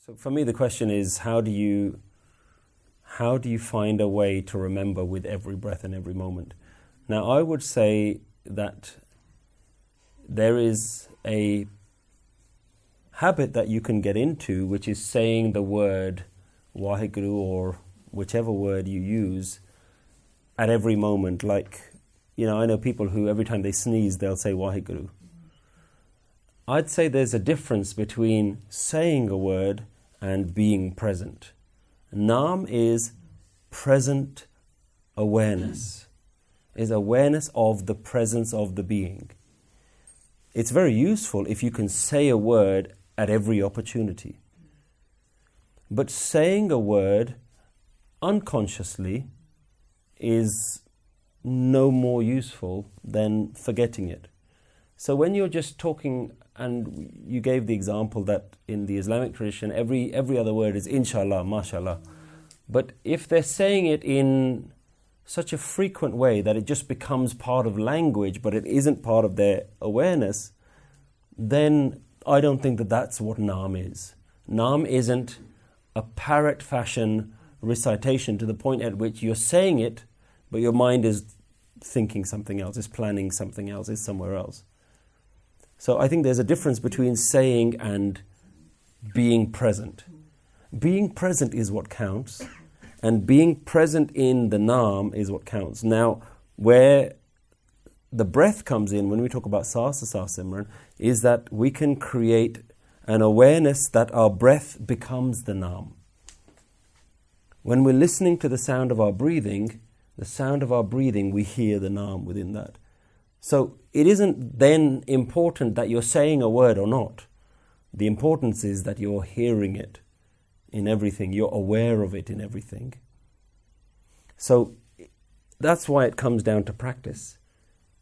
So for me, the question is, how do you find a way to remember with every breath and every moment? Now, I would say that there is a habit that you can get into, which is saying the word Waheguru or whichever word you use at every moment. Like, I know people who every time they sneeze, they'll say Waheguru. I'd say there's a difference between saying a word and being present. Naam is present awareness, is awareness of the presence of the being. It's very useful if you can say a word at every opportunity. But saying a word unconsciously is no more useful than forgetting it. So when you're just talking, and you gave the example that in the Islamic tradition, every other word is inshallah, mashallah. But if they're saying it in such a frequent way that it just becomes part of language, but it isn't part of their awareness, then I don't think that that's what Naam is. Naam isn't a parrot fashion recitation to the point at which you're saying it, but your mind is thinking something else, is planning something else, is somewhere else. So I think there's a difference between saying and being present. Being present is what counts, and being present in the Naam is what counts. Now, where the breath comes in when we talk about Saas Saas Simran is that we can create an awareness that our breath becomes the Naam. When we're listening to the sound of our breathing, we hear the Naam within that. So it isn't then important that you're saying a word or not. The importance is that you're hearing it in everything. You're aware of it in everything. So that's why it comes down to practice.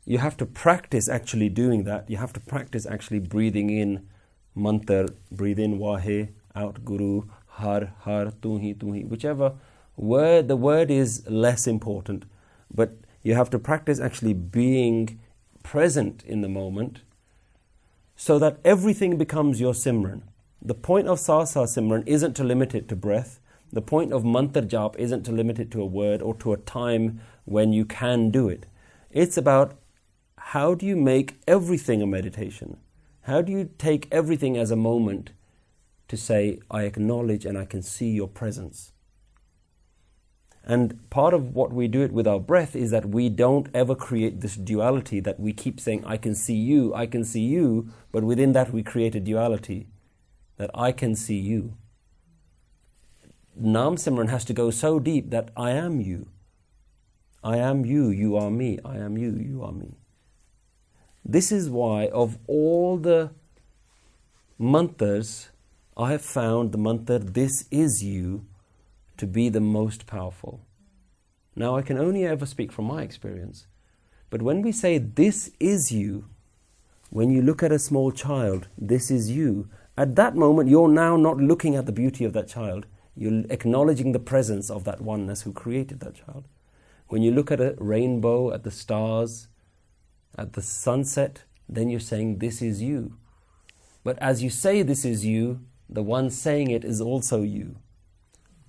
You have to practice actually doing that. You have to practice actually breathing in mantra, breathe in Wahe, out Guru, Har, Tuhi, whichever word. The word is less important, but you have to practice actually being present in the moment so that everything becomes your Simran. The point of Saas Saas Simran isn't to limit it to breath. The point of mantra jap isn't to limit it to a word or to a time when you can do it. It's about how do you make everything a meditation? How do you take everything as a moment to say, I acknowledge and I can see your presence? And part of what we do it with our breath is that we don't ever create this duality that we keep saying, I can see you, but within that we create a duality that I can see you. Naam Simran has to go so deep that I am you. I am you, you are me. I am you, you are me. This is why of all the mantras, I have found the mantra, this is you, to be the most powerful. Now, I can only ever speak from my experience. But when we say, this is you, when you look at a small child, this is you, at that moment, you're now not looking at the beauty of that child. You're acknowledging the presence of that oneness who created that child. When you look at a rainbow, at the stars, at the sunset, then you're saying, this is you. But as you say this is you, the one saying it is also you.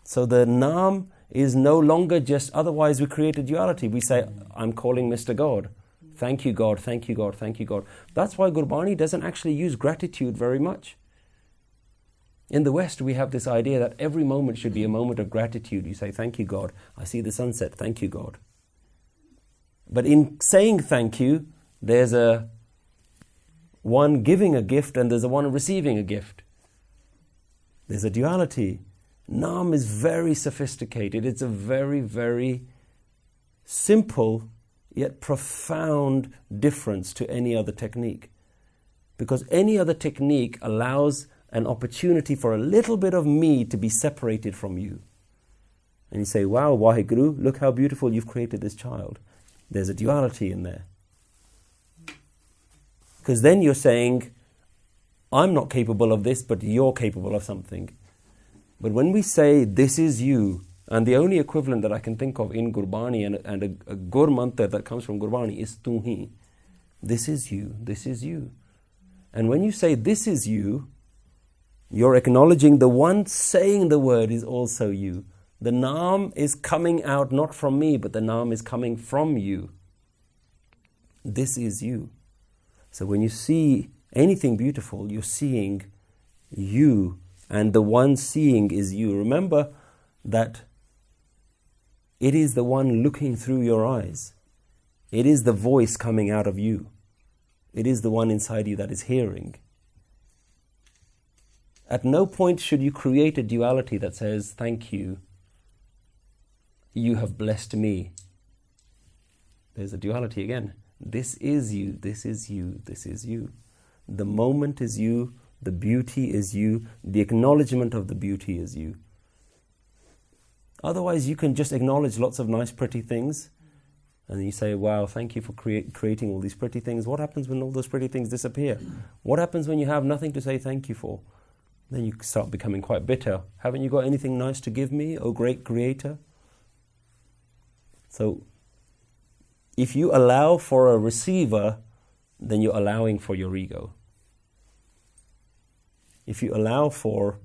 So the Naam is no longer just, otherwise we create a duality. We say, I'm calling Mr. God. Thank you, God, thank you, God, thank you, God. That's why Gurbani doesn't actually use gratitude very much. In the West, we have this idea that every moment should be a moment of gratitude. You say, thank you, God. I see the sunset. Thank you, God. But in saying thank you, there's a one giving a gift and there's a one receiving a gift. There's a duality. Naam is very sophisticated. It's a very, very simple yet profound difference to any other technique. Because any other technique allows an opportunity for a little bit of me to be separated from you. And you say, wow, Waheguru, look how beautiful you've created this child. There's a duality in there. Because then you're saying, I'm not capable of this, but you're capable of something. But when we say, this is you, and the only equivalent that I can think of in Gurbani and a Gur mantra that comes from Gurbani is Tuhi. This is you, this is you. And when you say, this is you, You're acknowledging the one saying the word is also you. The Naam is coming out not from me, but the Naam is coming from you. This is you. So when you see anything beautiful, you're seeing you, and the one seeing is you. Remember that it is the one looking through your eyes. It is the voice coming out of you. It is the one inside you that is hearing. At no point should you create a duality that says, thank you, you have blessed me. There's a duality again. This is you, this is you, this is you. The moment is you, the beauty is you, the acknowledgement of the beauty is you. Otherwise, you can just acknowledge lots of nice, pretty things, and you say, wow, thank you for creating all these pretty things. What happens when all those pretty things disappear? What happens when you have nothing to say thank you for? Then you start becoming quite bitter. Haven't you got anything nice to give me, O great Creator? So, if you allow for a receiver, then you're allowing for your ego. If you allow for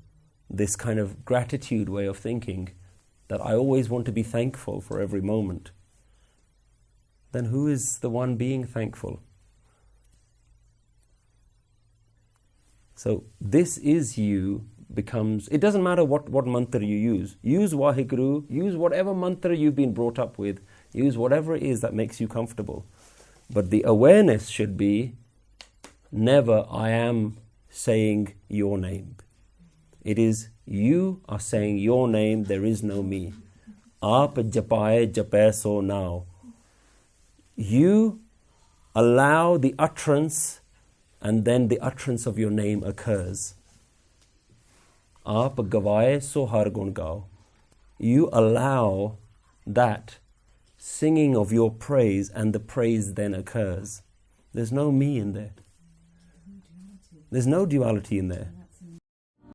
this kind of gratitude way of thinking, that I always want to be thankful for every moment, then who is the one being thankful? So this is you becomes, it doesn't matter what mantra you use. Use Waheguru, use whatever mantra you've been brought up with, use whatever it is that makes you comfortable. But the awareness should be, never I am saying your name. It is you are saying your name, there is no me. Aap japaye jape so now. You allow the utterance, and then the utterance of your name occurs. Aap gavaye so har gun gao. You allow that singing of your praise, and the praise then occurs. There's no me in there. There's no duality in there.